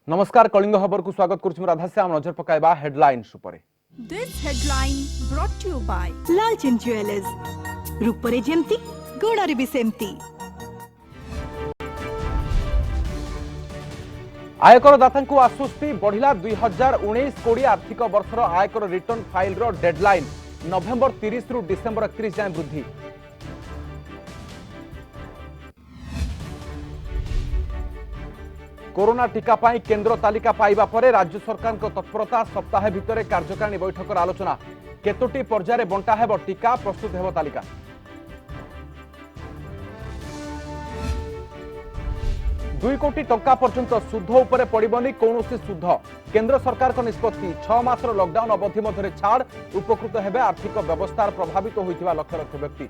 नमस्कार कलिंग खबर को स्वागत करुछु राधाश्याम नजर पकाइबा हेडलाइंस उपरे। This headline brought to you by Lalchand jewellers रूपरे जेमती गोड़ारे भी सेमती। आयकर दाता को आश्वस्ति बढ़िला 2019-20 आर्थिक वर्षर आयकर रिटर्न फाइल रो डेडलाइन नवेम्बर 30 रु डिसेंबर 31 जाए वृद्धि। कोरोना टीका पाई केंद्र तालिका पाइबा परे राज्य सरकार को तत्परता सप्ताह भितर कार्यकारिणी बैठक आलोचना केतोटी पर्यायर बंटा हेब टीका प्रस्तुत हेब तालिका। 2 कोटी टंका पर्यंत सुध उपरे पड़िबनी कौनसी सुध केंद्र सरकार को निष्पत्ति 6 मासर लॉकडाउन अवधि मध्य छाड़ उपकृत हेबे आर्थिक व्यवस्था प्रभावित होइतिबा लक्ष लक्ष व्यक्ति।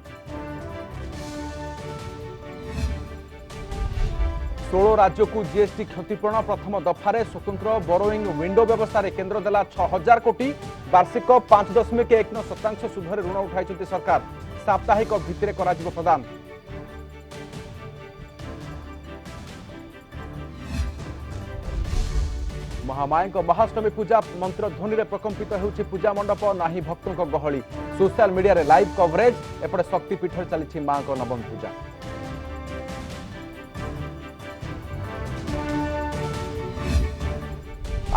16 राज्य को जीएसटी क्षतिपूरण प्रथम दफारे स्वतंत्र बोरोइंग विंडो व्यवस्था रे केंद्र देला 6000 कोटी वार्षिक 5.1% सुधरे ऋण उठाई सरकार साप्ताहिक भित्तिरे कराजिबो प्रदान। महामायक महाअष्टमी पूजा मंत्र ध्वनि रे प्रकंपित होउछि पूजा मंडप नाही भक्तों को गहली सोशल मीडिया रे लाइव कवरेज एपटे शक्तिपीठ रे चलिछि मां को नवम पूजा।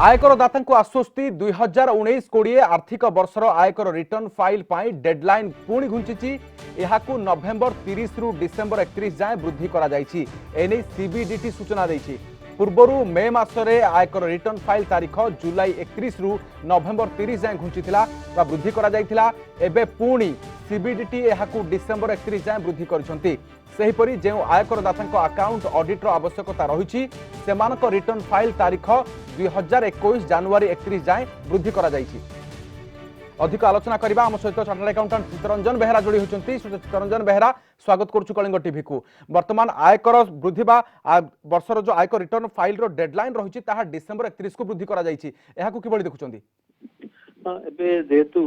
आयकर दाता को आश्वस्ति 2019-20 आर्थिक वर्षर आयकर रिटर्न फाइल पाई डेडलाइन पुणी घुंची यहाकू नवेम्बर 30 रु डिसेंबर 31 जाए वृद्धि करा जायछि एने सीबीडीटी सूचना देछि। पूर्वरु मे मासरे आयकर रिटर्न फाइल तारीख जुलाई 31 रु नवेम्बर 30 जाए घुंचीथिला बा वृद्धि करा जायथिला एबे पुणी सीबीडीटी यहाकू डिसेंबर 31 जाए वृद्धि करिसंती। सेहीपरि जे आयकर दाता अकाउंट ऑडिटर आवश्यकता रही रिटर्न फाइल तारीख 2021 जनवरी 31 जाए वृद्धि करा जायछि। अधिक आलोचना करबा हम सहित चार्टर्ड अकाउंटेंट चित्तरंजन बेहरा जोड़ी होचंती। चित्तरंजन बेहरा स्वागत करूछु कलिंग टीवी को। वर्तमान आयकर वृद्धि बा वर्षर जो आयकर रिटर्न फाइल रो डेडलाइन रही ताहा डिसेंबर 31 को वृद्धि करा जायछि एहा को किबळी देखुचंती? एबे जेतु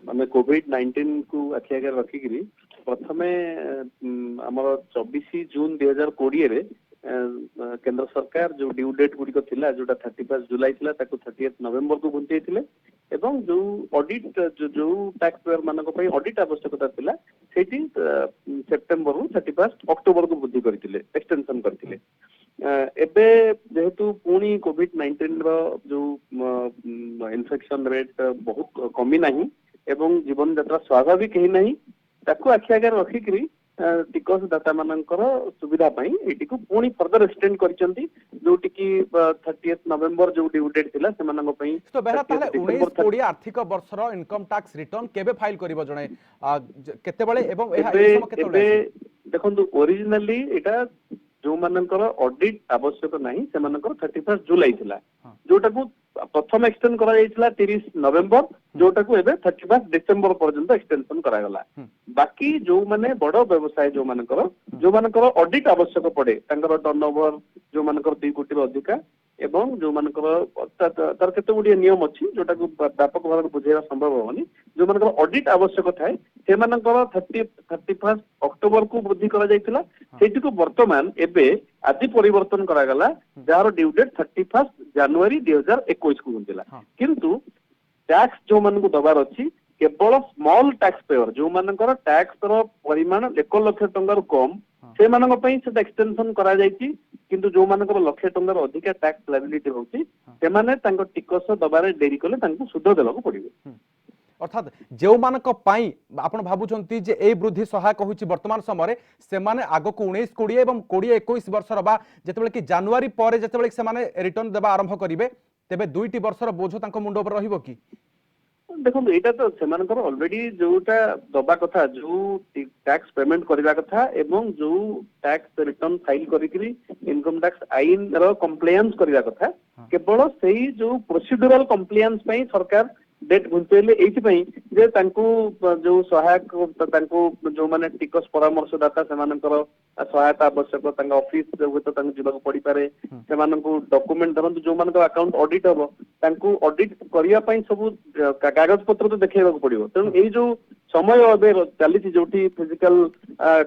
हमें कोविड-19 को आखि आगे रखिकरी प्रथमे हमर 24 जून 2020 रे केंद्र सरकार जो ड्यू डेट गुडी को थिला जोटा 31 जुलाई थिला ताको 30 नवेम्बर को घुंचै थिले एवं जो ऑडिट जो टैक्स पेयर मानक पई ऑडिट आवश्यकता थिला सेठी सेप्टेम्बर रु 31 अक्टोबर को वृद्धि करथिले एक्सटेंशन करथिले। एबे जेहेतु पुणी कोविड-19 रो जो इन्फेक्शन रेट बहुत कमी नाही एवं जीवन यात्रा स्वाभाविक ही नहीं ताको आखि आगे रखिकरी टिकस दाता मानकर सुविधा पाई एटी को पुणी फर्दर एक्सटेंड करिसंती जोटी की 30 नवेम्बर जो ड्यू डेट थिला से मानक पई। तो बेहरा ताले 19-20 आर्थिक वर्षर इनकम टैक्स रिटर्न केबे फाइल करिवो जणे केते बळे एवं एहा समय केते बळे देखंतु ओरिजिनली एटा जो मानकर ऑडिट आवश्यक नहीं से मानकर 31 जुलाई थिला जोटा को प्रथम एक्सटेंड करा जायतिला 30 नवेम्बर जोटा को एबे 31 डिसेंबर पर्यंत एक्सटेंशन करा गला। बाकी जो माने बड़ व्यवसाय जो मानकर ऑडिट आवश्यक पड़े तांकर टर्नओवर जो मानकर 2 कोटी रो अधिका एवं जो मानकर तार केते गुडी नियम अछि जोटा को व्यापक भाव बुझेरा संभव होनी जो मानकर ऑडिट आवश्यक थाए से मानकर 31 अक्टोबर को वृद्धि करा जायतिला सेठी को वर्तमान एबे आदि परिवर्तन करा गला जार ड्यू डेट 31 जनवरी 2021 को हुंतिला किंतु टैक्स जो मन को दबार अछि केवल स्मॉल टैक्स पेयर जो मानकर टैक्स रो परिमाण 1 लाख टंका कम से मानक पई से एक्सटेंशन करा जायछि किंतु जो मानकर लाख टंका अधिक टैक्स लायबिलिटी होछि से माने तांको टिकस दबारे देरी कले तांको सुध देलाको पड़िबो। अर्थात जो मानक पाई आपण भाबुचंती जे ए वृद्धि सहायक होछि वर्तमान समय से माने आगो को 19-20 एवं 20-21 वर्षर बा जेतेबेले कि जनवरी परे जेतेबेले से माने रिटर्न देबा आरंभ करिवे तेबे 2टी वर्षर बोझ तांको मुंडो पर रहिबो कि? देखो एटा तो सेमानकर ऑलरेडी जोटा दबा कथा जो टैक्स पेमेंट करबा कथा एवं जो टैक्स रिटर्न फाइल करिकरी इनकम टैक्स आईन रो कंप्लायंस करबा कथा केवल सेही जो प्रोसीड्यूरल कंप्लायंस पई सरकार डेट घुंचेले एथि पई जे तांको जो सहायक तांको जो माने टिकस परामर्शदाता सेमानकर सहायता आवश्यक तांको ऑफिस जो तो तांको जिबाको पड़ी पारे सेमानको डॉक्यूमेंट धरंतु जो मानकर अकाउंट ऑडिट हबो तांको ऑडिट करिया पई सब कागज पत्र तो देखेबाको पड़िबो तन एई जो समय ଏବେ ଚାଲିଛି ଯୋଉଠି ଫିଜିକାଲ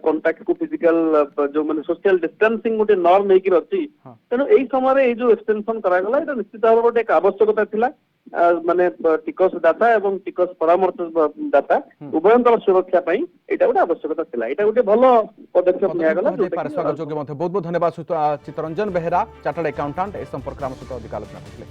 କଣ୍ଟାକ୍ଟ କୁ ଫିଜିକାଲ ଯୋଉ ମାନେ ସୋସିଆଲ ଡିଷ୍ଟାନ୍ସିଂ ଗୋଟେ ନର୍ମ ହେଇକି ଅଛି ତେଣୁ ଏଇ ସମୟରେ ଏଇ ଯୋଉ ଏକ୍ସଟେନସନ କରାଗଲା ଏଇଟା ନିଶ୍ଚିତ ଭାବରେ ଗୋଟେ ଏକ ଆବଶ୍ୟକତା ଥିଲା ମାନେ ଟିକସ ଦାତା ଏବଂ ଟିକସ ପରାମର୍ଶ ଦାତା ଉଭୟଙ୍କର ସୁରକ୍ଷା ପାଇଁ ଏଇଟା ଗୋଟେ ଆବଶ୍ୟକତା ଥିଲା ଏଇଟା ଗୋଟେ ଭଲ ପଦକ୍ଷେପ ନିଆଗଲା ସ୍ୱାଗତ ଯୋଗ୍ୟ ମଧ୍ୟ ବହୁତ ବହୁତ ଧନ୍ୟବାଦ ଚିତ୍ତରଞ୍ଜନ ବେହେରା ଚାର୍ଟାର୍ଡ ଆକାଉଣ୍ଟାଣ୍ଟ ଏ संपर्क आम सहित अधिक आलोचना करथिले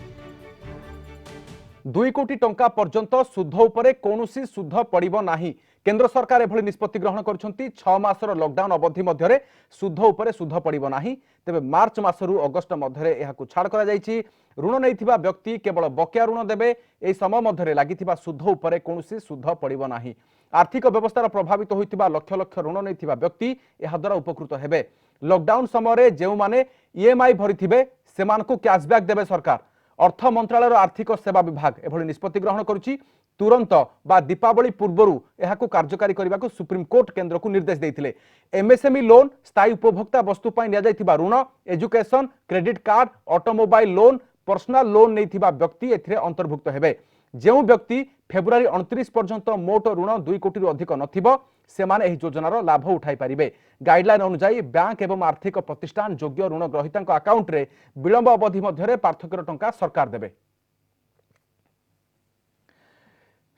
2 कोटी टंका पर्यंत सुध उपरे कोनोसी सुध पड़िबो नाही केंद्र सरकार एभली निष्पत्ति ग्रहण करछंती 6 मासर लॉकडाउन अवधि मध्यरे सुध उपरे सुध पड़िबो नाही तेबे मार्च मासरु अगस्त मध्यरे एहाकु छाड़ करा जायछि ऋण नैथिबा व्यक्ति केवल बकेया ऋण देबे एई समय मध्यरे लागिथिबा सुध उपरे कोनोसी सुध पड़िबो नाही आर्थिक व्यवस्थार प्रभावित होइतिबा लक्ष लक्ष ऋण नैथिबा व्यक्ति एहा द्वारा उपकृत हेबे लॉकडाउन समय जेउ माने ईएमआई भरिथिबे सेमानकु कैशबैक देबे सरकार अर्थ मंत्रालय आर्थिक सेवा विभाग एभली निष्पत्ति ग्रहण करुछि तुरंत बा दीपावली पूर्वरु एहाकु कार्यकारी करने को सुप्रीम कोर्ट केंद्र को निर्देश देइथिले एमएसएमई लोन स्थायी उपभोक्ता वस्तु पई निया जायतिबा ऋण education credit card automobile loan personal loan नैथिबा व्यक्ति एथिरे अंतर्भुक्त हेबे जेउ व्यक्ति फेब्रुआरी 29 पर्यंत मोट ऋण 2 कोटी अधिक नथिबो सेमाने एही योजनार लाभ उठाई पारिबे गाइडलाइन अनुसार बैंक एवं आर्थिक प्रतिष्ठान योग्य ऋण ग्रहीता अकाउंट रे विलंब अवधि मध्यरे पार्थक्यर टंका सरकार देबे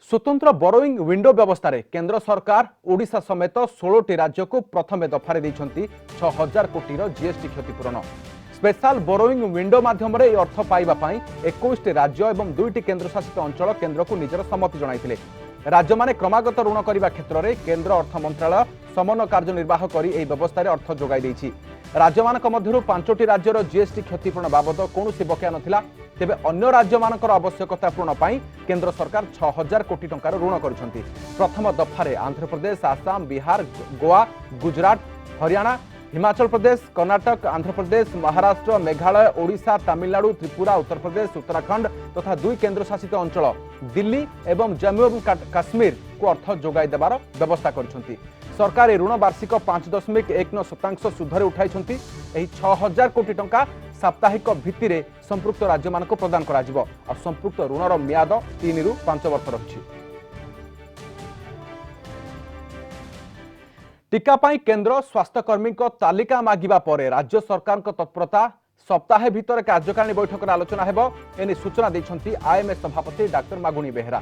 स्वतंत्र बोरोइंग विंडो व्यवस्था रे केंद्र सरकार ओडिशा समेत 16 राज्य को प्रथम दफारे दैछंती 6000 कोटी जीएसटी क्षतिपूरण स्पेशल बोरोइंग विंडो माध्यम रे अर्थ पाइबा पई 21 राज्य एवं 2टी केंद्रशासित अंचल केंद्र को निजर सम्मति जणाइथिले राज्य माने क्रमागत ऋण करने क्षेत्र में केंद्र अर्थ मंत्रालय समन्वय कार्यनिर्वाह कर यह व्यवस्था अर्थ जोगाई देछि राज्य मानक मध्यरु 5टी राज्यर जीएसटी क्षतिपूरण बाबद कौनसी बकेया नथिला तेबे अन्य राज्य मानकर आवश्यकता पूरण पाई केंद्र सरकार 6000 कोटी टंकार ऋण करिसंती प्रथम दफारे आंध्र प्रदेश आसाम बिहार गोवा गुजरात हरियाणा हिमाचल प्रदेश कर्नाटक आंध्र प्रदेश महाराष्ट्र मेघालय ओडिशा तमिलनाडु त्रिपुरा उत्तर प्रदेश उत्तराखंड तथा 2 केंद्रशासित अंचल दिल्ली एवं जम्मू एवं काश्मीर को अर्थ जोगाई देवार व्यवस्था करिसंती सरकार ऋण वार्षिक 5.19% सुधरे उठाइछंती एही 6000 कोटी टंका साप्ताहिक भित्तिरे संपृक्त राज्य मानक प्रदान करा जिवो आ संपृक्त ऋणर मियाद 3 रु 5 वर्ष रहिछि टीका पाई केंद्र स्वास्थ्यकर्मी तालिका मागिबा परे राज्य सरकार तत्परता सप्ताहे भितर कार्यकारिणी बैठक आलोचना हेबो एने सूचना दैछंती आईएमए सभापति डाक्टर मागुणी बेहेरा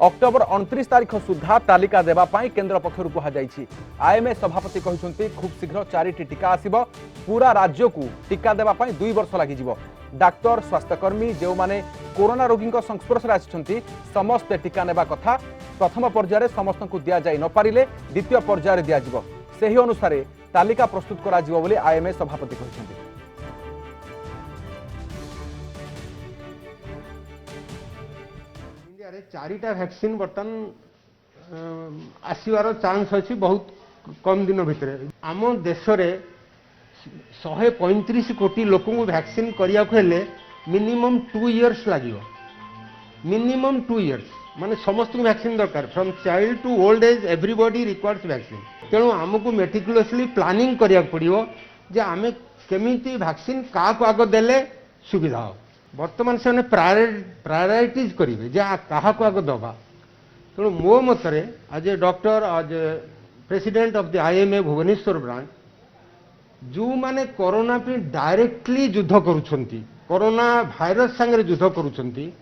अक्टोबर 29 तारिख सुधा तालिका देबा पाई केंद्र पक्षरु कहा जायछि आईएमए सभापति कहिसंती खूब शीघ्र 4टी टीका आसीबो पूरा राज्य को टीका देबा पाई 2 वर्ष लागि जिवो डाक्टर स्वास्थ्यकर्मी जो माने कोरोना रोगी संस्पर्श रे आछंती समस्त टीका नेबा कथा प्रथम पर्यायर समस्त को दिया जाय न पारिले द्वितीय पर्यायर दिया जिवो सेही अनुसार तालिका प्रस्तुत करा जिवो बोली आईएमए सभापति कहिसंती इंडिया रे 4टा वैक्सीन बर्तन आसीबार चांस अछि बहुत कम दिन भितर आम देश रे 135 कोटी लोक को वैक्सीन करिया को हेले मिनिमम 2 इयर्स लागियो मिनिमम 2 इयर्स माने समस्त को वैक्सीन दरकार from child to old age everybody requires vaccine तेणु आमको मेटिकुलसली प्लानिंग करिया पड़ियो जे आमे केमिति वैक्सीन का को आगो देले सुविधा हो वर्तमान से प्रायोरिटीज करिवे जे काहा को आगो दबा तेणु मो मतरे आज डॉक्टर आज president of the IMA Bhubaneswar branch जो माने कोरोना पे डायरेक्टली युद्ध करुछंती कोरोना भाइरस संगे युद्ध करुछंती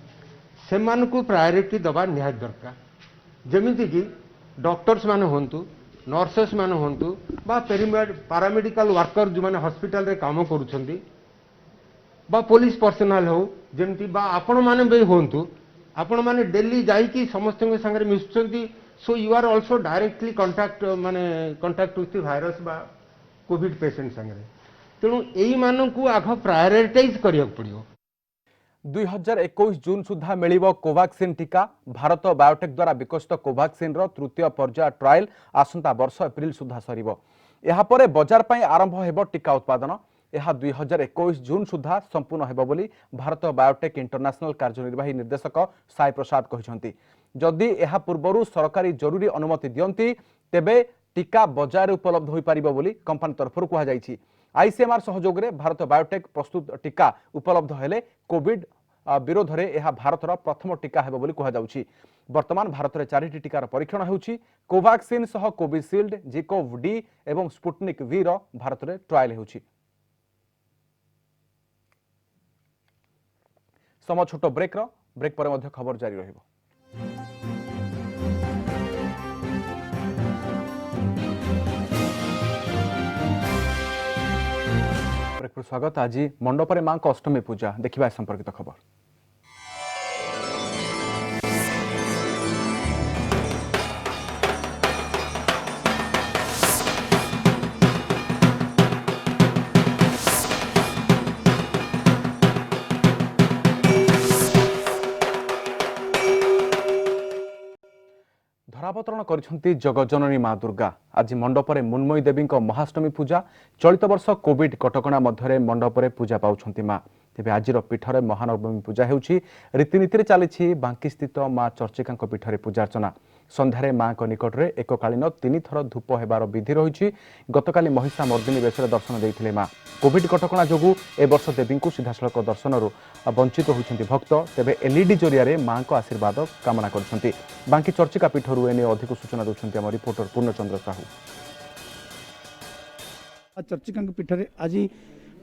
से मान को प्रायोरिटी दबा निहाय दरकार जमिति कि डॉक्टर्स माने होंतु नर्सेस माने होंतु बा पैरामेडिकल वर्कर जो माने हॉस्पिटल रे काम करुछंती बा पुलिस पर्सनल हो जमिति बा आपण माने बे होंतु आपण माने डेली जाई कि समस्त के संगे मिसुछंती so you are also directly contact माने कांटेक्ट विथ वायरस बा कोविड पेशेंट संगे तेणु यही मान को आग प्रायोरिटाइज करिया पड़ियो 2021 जून सुधा मिलिबो कोवैक्सीन टीका भारत बायोटेक द्वारा विकसित कोवैक्सीन रो तृतीय पर्याय ट्रायल आसंता वर्ष एप्रिल सुधा सरिबो एहा परे बाजार पई आरंभ हेबो टीका उत्पादन एहा 2021 जून सुधा संपूर्ण हेबो बोली भारत बायोटेक इंटरनेशनल कार्यनिर्वाही निर्देशक साई प्रसाद कहिसंती जदि एहा पूर्वरु सरकारी जरूरी अनुमति दियंती तेबे टीका बाजार उपलब्ध हो पारिबो बोली कंपनी तरफ कहा जायछि आईसीएमआर सहयोग रे भारत बायोटेक प्रस्तुत टीका उपलब्ध हेले कोविड विरोध में यह भारतर प्रथम टीका हेबो बोली कहा जाउछि। वर्तमान भारत में 4टी टीकार परीक्षण होउछि। कोवैक्सिन सह कोविशील्ड, जिकोव डी एवं स्पुटनिक वी रो भारत में ट्रायल होउछि। समय छोट ब्रेक पर मध्य खबर जारी रहिबो। स्वागत। आज मंडपरे मां को अष्टमी पूजा देखिबा संपर्कित खबर। धरावतरण करिसेंती जगज्जननी मां दुर्गा। आज मंडपरे मुन्मयी देवी महाअष्टमी पूजा। चलित वर्ष कोविड कटकणा मध्य मंडपरे पूजा पाउछंती मां। तेबे आजिर पीठरे महानवमी पूजा हेउछि। रीतिनीति चली बांकी स्थित मां चर्चिका पीठरे पूजार्चना। संध्यारे मां निकटरे एककालीन 3 थर धूप हेबार विधि रही। गतकाली महिषा मर्दिनी बेशरे दर्शन देइथिले मां। कोविड कटकणा जोगु ए वर्ष देवी को सीधासलख दर्शनरू वंचित होइछंती भक्त। तेबे एलईडी जरिया मां को आशीर्वाद कामना करछंती। बांकी चर्चिका पीठरू एने अधिक सूचना देउछंती हमर रिपोर्टर पूर्णचंद्र साहू। चर्चिका पीठरे आज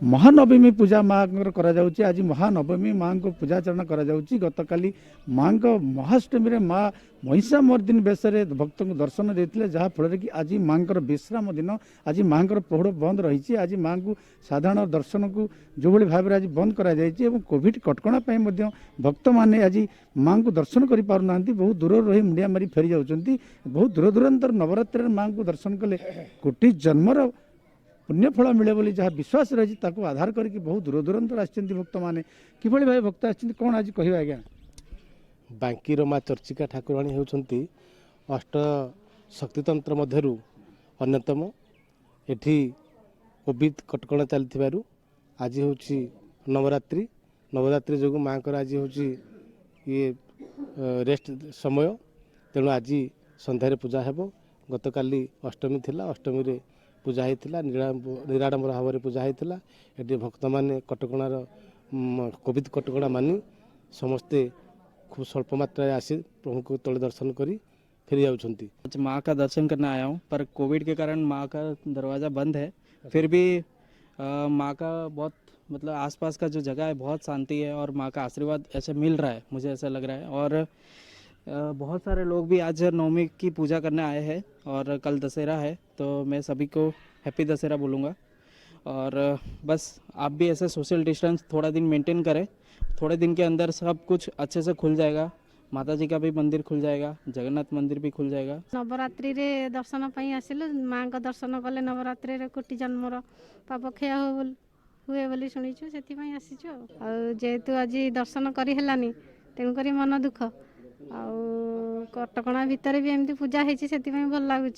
महानवमी पूजा माँ कर। आज महानवमी माँ को पूजाचरण कर। गतकाली माँ महाअष्टमी रे माँ महिषा मर्दिनी बेश भक्त को दर्शन देते जहाँ फल कि आज माँ विश्राम दिन। आज माँ पहुड़ बंद रही। आज माँ को साधारण दर्शन को जो भाई भाव आज बंद कर कोविड कटकणा भक्त मैंने आज माँ को दर्शन कर पारना। बहुत दूर रही मुंडिया मारी फेरी जाऊँच। बहुत दूर दूरांतर नवरात्र माँ को दर्शन कले कोटि जन्मर पुण्यफल मिले बोली जहाँ विश्वास रही आधार करके बहुत दूर दूरांतर आसछंती भक्त माने। किभली भाई भक्त आसछंती कोन आज कहबा आज्ञा। बांकीर माँ चर्चिका ठाकुराणी होउछंती अष्ट शक्तितंत्र मध्यरु अन्यतम। एठी कोविड कटकणा चलथिबारु आज होउछि नवरात्रि। नवरात्रि जोगु माँ कर आज होउछि ये रेस्ट समय। तेणु आज संध्यारे पूजा हेबो। गतकाली अष्टमी थिला। अष्टमी रे पूजा होता निराडंबर भाव में पूजा होता। ये भक्त मैंने कटकणार कोविड कटकणा मानी समस्ते खूब स्वल्प मात्रा आसी प्रभु को तले दर्शन करी फिर जाउछंती। माँ का दर्शन करने आया हूँ पर कोविड के कारण माँ का दरवाज़ा बंद है। फिर भी माँ का बहुत मतलब आसपास का जो जगह है बहुत शांति है और माँ का आशीर्वाद ऐसे मिल रहा है, मुझे ऐसा लग रहा है। और बहुत सारे लोग भी आज नवमी की पूजा करने आए हैं और कल दशहरा है तो मैं सभी को हैप्पी दशहरा बोलूँगा। और बस आप भी ऐसे सोशल डिस्टेंस थोड़ा दिन मेंटेन करें। थोड़े दिन के अंदर सब कुछ अच्छे से खुल जाएगा। माता जी का भी मंदिर खुल जाएगा, जगन्नाथ मंदिर भी खुल जाएगा। नवरात्रि रे दर्शन पाई आसिलु। माँ का दर्शन कले नवरात्रि रे कोटि जन्मर पाप क्षय हुए बोली शुणीचु से आसीचु। जेहेतु आज दर्शन करी हेलानी तेणु करी मन दुख। कटकणा भितर भी एमती पूजा होती से भल लगुच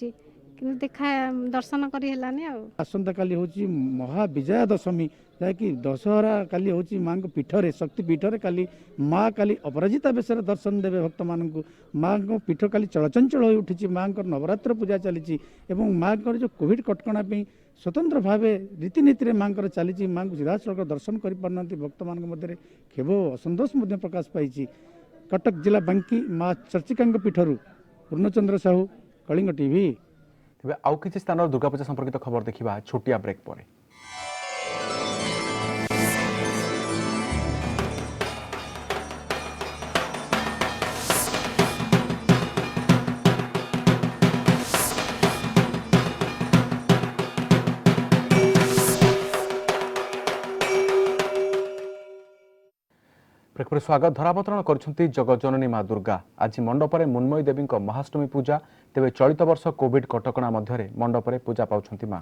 कि देखा दर्शन करी हेलानी। आसंता काली होची महाविजया दशमी जहाँकि दशहरा काली होची माँ को पीठरे शक्ति पीठरे काली माँ काली अपराजिता बेश दर्शन देवे भक्त मान को। माँ को पीठ काली चलचंचल हो उठी। माँ को नवरात्र पूजा चली माँ को जो कोविड कटकणा स्वतंत्र भाव रीतिनीति माँ को चली। माँ को सीधासलख दर्शन कर पारना भक्त मान मध्य खेद असंतोष प्रकाश पाई। कटक जिला बांकी माँ चर्चिका पीठरू पूर्णचंद्र साहू, कलिंग टीवी। तेबे आउ किछि स्थान दुर्गा पूजा संपर्कित खबर देखिबा छोटिया ब्रेक पर। ब्रेक पर स्वागत। धरावतरण करछंती जगज्जननी मां दुर्गा। आज मंडपरे मुन्मयी देवी महाअष्टमी पूजा। तेबे चलित वर्ष कोविड कटकणा मध्य मंडपरे पूजा पाउछंती मां।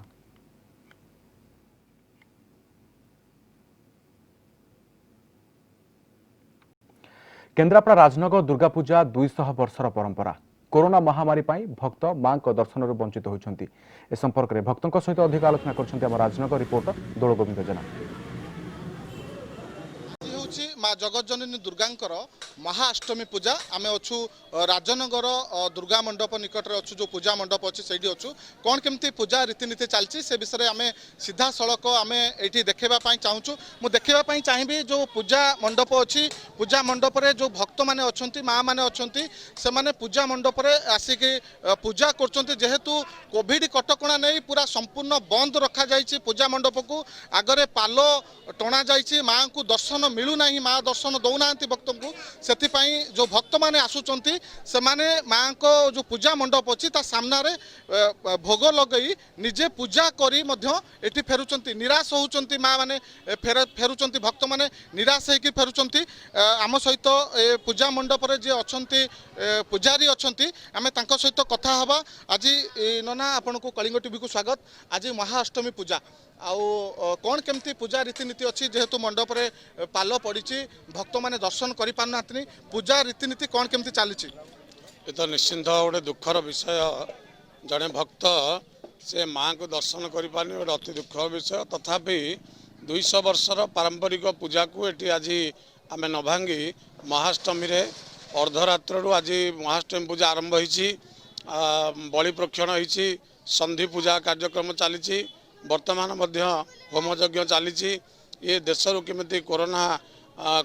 केन्द्रापड़ा राजनगर दुर्गा पूजा 200 वर्षर परंपरा। कोरोना महामारी पाई भक्त मां को दर्शन वंचित होइछंती। ए संपर्क में भक्तों सहित अधिक आलोचना करछंती हम राजनगर रिपोर्टर दोल गोविंद जेना। माँ जगज्जननी दुर्गांकर महाअष्टमी पूजा आम अच्छु राजनगर दुर्गा मंडप निकट में अच्छु जो पूजा मंडप अच्छी से अच्छु कौन केमती पूजा रीतिनीति चलती से विषय में सीधा सड़क आम ये देखापी चाहूँ मुझे देखापी चाहिए जो पूजा मंडप अच्छी पूजा मंडप रे जो भक्त मैंने अच्छा माँ मैंने अच्छा से मैंने पूजा मंडप रे आसिक पूजा कर जेहेतु कोविड कटकणा नहीं पूरा संपूर्ण बंद रखा जाइए पूजा मंडप को आगरे पाल टणा जाइए माँ को दर्शन मिलूना माँ दर्शन दौना भक्त को से जो भक्त मैंने आसुंच से माँ को जो पूजा मंडप अच्छी सामने भोग लगई निजे पूजा करी एटी फेरुंट निराश होती माँ मैंने फेरुंट भक्त मैंने निराश होकर फेरुंट आम सहित पूजा मंडप रे जे अच्छी पूजारी अच्छा आम सहित कथा हवा आज नना आपण को कलिंग टीवी को स्वागत आज महाअष्टमी पूजा आउ कौन केमती पूजा रीतिनीति अच्छी जेहेतु मंडप रे पाल पड़ी भक्त मैंने दर्शन कर पारना पूजा रीतिनीति कौन केमती चली ये तो निश्चिंत गोटे दुखर विषय जड़े भक्त से माँ को दर्शन कर पारनी गोटे अति दुख विषय तथापि 200 वर्षर पारंपरिक पूजा को ये आज आम न भांगी महाअष्टमी रे अर्धरात्रु आज महाअष्टमी पूजा आरंभ होती बलि प्रोक्षण होती संधि पूजा कार्यक्रम चली वर्तमान होम यज्ञ चली ये देशरू केमिति कोरोना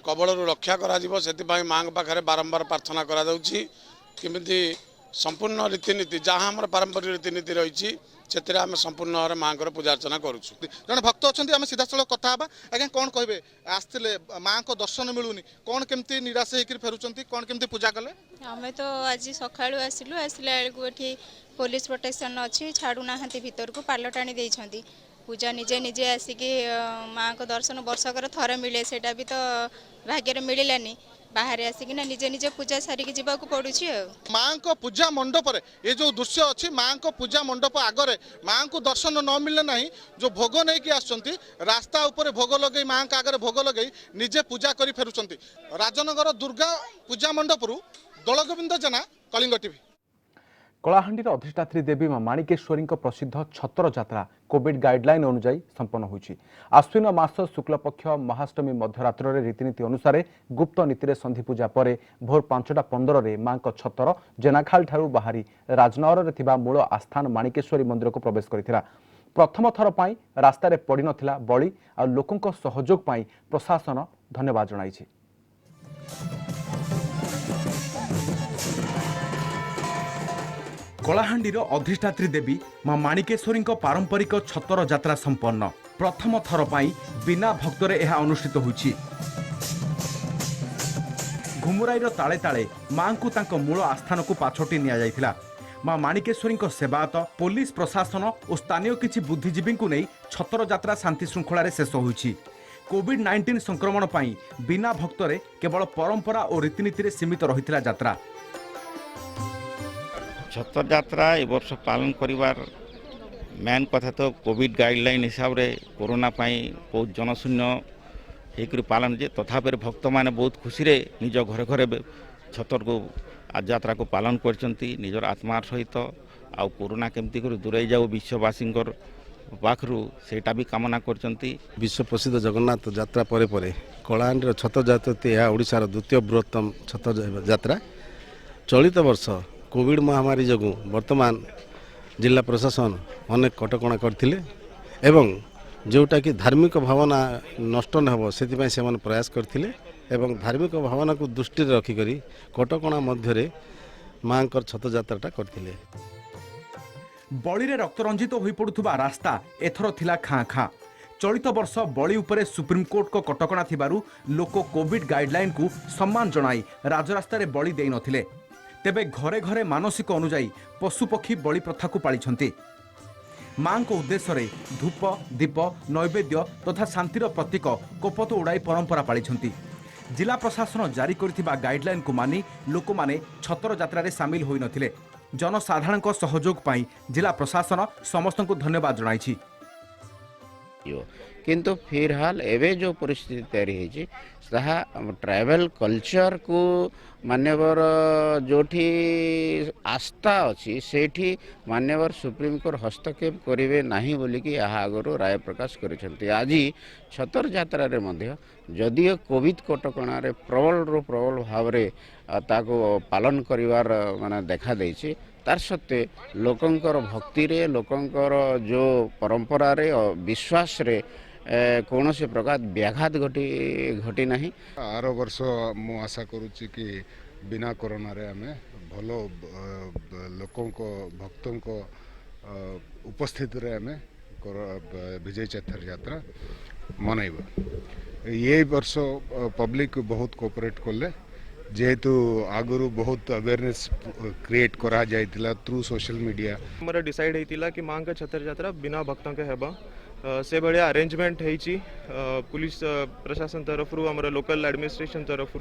कबलरू रक्षा करा से माँ पाखे बारंबार प्रार्थना करामिति संपूर्ण रीतिनीति जहाँ आम पारंपरिक रीतिनीति रही से आम संपूर्ण भाव माँ पूजा अर्चना करुँ जन भक्त अच्छा आम सीधा सड़क कथा आज्ञा कौन कहे आसते माँ को दर्शन मिलूनी कौन केमती निराश होकर फेरुंट कौन केमती पूजा कले आम तो आज सकाळू आसिलु आसला बेलू ये पुलिस प्रोटेक्शन अच्छी छाड़ूना भीतर को पाल टाणी देइछंती पूजा निजे निजे आसिक माँ को दर्शन वर्षकर थर मिले सेटा भी तो भाग्य मिललानी बाहर आसिक निजे निजे पूजा सारिक जावाक पड़ुछि माँ को पूजा मंडप रे ये जो दृश्य अच्छी माँ को पूजा मंडप आगरे माँ को दर्शन न मिले ना जो भोग नहीं कि आसुंती रास्ता ऊपर भोग लगे माँ का आगे भोग लगे निजे पूजा कर फेरुंट राजनगर दुर्गा पूजा मंडप रु दलगोविंद जेना कलिंग टीवी कलाहांडीर अधिष्ठात्री देवी मां माणिकेश्वरी प्रसिद्ध छतर यात्रा कोविड गाइडलाइन अनुसार संपन्न होइछि। आश्विन मास शुक्लपक्ष महाअष्टमी मध्यरात्र रीतिनीति अनुसार गुप्त नीति संधि पूजा पर भोर 5:15 रे मां छतर जेनाखाल ठारू बाहरी राजनगर रे थिबा मूल आस्थान माणिकेश्वरी मंदिर को प्रवेश करिथिला। प्रथम थर पई रास्तार पड़ी नथिला बळी आ लोकंक सहयोग पई प्रशासन धन्यवाद जणाइछि। कलाहांडीर अधिष्ठात्री देवी मां माणिकेश्वरी पारंपरिक छतर यात्रा संपन्न प्रथम थर पई बिना भक्तरे यह अनुष्ठित होइछि। घुमुराईर ताले ताले मां को तांको मूल आस्थान को पाछोटी निया जायथिला। मां माणिकेश्वरी सेवायत पुलिस प्रशासन और स्थानीय किछि बुद्धिजीवी को नहीं छतर यात्रा शांति श्रृंखला शेष होइछि। कोविड-19 संक्रमण पई बिना भक्तरे केवल परंपरा और रीतिनीति सीमित रहिथिला यात्रा। छतर यात्रा ए वर्ष पालन करिवार मेन कथा तो कोविड गाइडलाइन हिसाब रे कोरोना पाई बहुत जनशून्य होकर पालन जे तथापि भक्त माने बहुत खुशी रे निज घरे घरे छतर को आज यात्रा को पालन करचंती निजर आत्मार सहित आ कोरोना केमती कर दूरे जाओ विश्ववासी पाखरु सेटा भी कामना करचंती। विश्व प्रसिद्ध जगन्नाथ यात्रा परे परे कलाहांडीर छतर यात्रा यह ओडिशार द्वितीय बृहत्तम छतर यात्रा। चलित वर्ष कोविड महामारी जगू वर्तमान जिला प्रशासन अनेक कटकणा करथिले एवं जोटा कि धार्मिक भावना नष्ट न हो से प्रयास करथिले एवं धार्मिक भावना को दृष्टि रखिक कटकणा मध्य माँ छतर यात्राटा करथिले। बळी रे रक्तरंजित होई पडुथुबा रास्ता एथर थिला खाँ खाँ। चलित वर्ष बळी उपरे सुप्रीमकोर्ट को कटकणा थिबारु लोक कोविड गाइडलाइन को सम्मान जणाई राजरास्ता रे बळी देई नथिले। तेबे घरे घरे मानसिक अनुजाई पशुपक्षी बलि प्रथा को पालिछंती। मां को उद्देश्य रे धूप दीप नैवेद्य तथा शांतिर प्रतीक कपत उड़ाई परंपरा पालिछंती। जिला प्रशासन जारी करथिबा गाइडलाइन को मानी लोक माने छतर यात्रा रे शामिल होई नथिले। जनसाधारण सहयोग पाई जिला प्रशासन समस्त को धन्यवाद जणाइछि। जीव किंतु फिलहाल एवं जो परिस्थिति तैयारी होती ट्राइबल कल्चर को मान्यवर जोठी आस्था अच्छी सेठी मान्यवर सुप्रीम कोर्ट हस्तक्षेप करेंगे नहीं बोलिकी आगु राय प्रकाश कर आज छतर यात्रा जदिओ कोविड कटकणार प्रबल रु प्रबल भाव ताको पालन करिवार माने देखा देछि तार सत्वे लोकंकर भक्ति रे लोकंकर जो परंपरा रे विश्वास रे कौन से प्रकार व्याघात घटी नहीं। आर वर्ष मु आशा करुच्ची कि बिना कोरोना रे आमे भलो लोकों को भक्तों को उपस्थिति रे आमे विजय चतर यात्रा मनइब। ये वर्ष पब्लिक बहुत कोऑपरेट करले जेहेतु आगुरु बहुत अवेयरनेस क्रिएट करा जाइतिला थ्रू सोशल मीडिया हमर डिसाइड हेतिला कि मां का छतर यात्रा बिना भक्तों के हेबा से भाया अरेंजमेंट होती पुलिस प्रशासन तरफ हमर लोकल एडमिनिस्ट्रेशन तरफ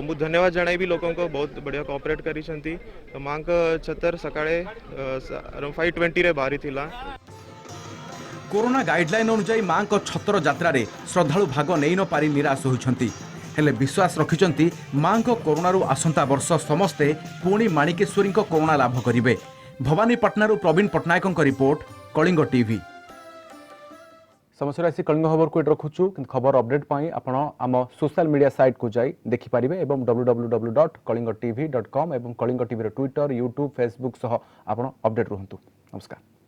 मु धन्यवाद जनाइबी लोकों को बहुत बढ़िया कोऑपरेट करी मां का छतर सकाळे 5:20 रे बाहरी थिला। कोरोना गाइडलाइन अनुसार मां को छतर यात्रा रे श्रद्धालु भाग नहीं न पारी निराश होइछंती हेले विश्वास रखिछंती मां को कोरोना रु आसंता वर्ष समस्ते पुणी माणिकेश्वरी को कोरोना लाभ करिवे। Bhawanipatna Praveen Pattanaik report Kalinga TV. समस्या राशि कलिंग खबर को रखुचु खबर अपडेट पाई आपण आम सोशल मीडिया साइट को जाई देखि पारिबे एवं www.kalingatv.com एवं कलिंग टीवी रे ट्विटर यूट्यूब फेसबुक सह आपण अपडेट रहंतु। नमस्कार।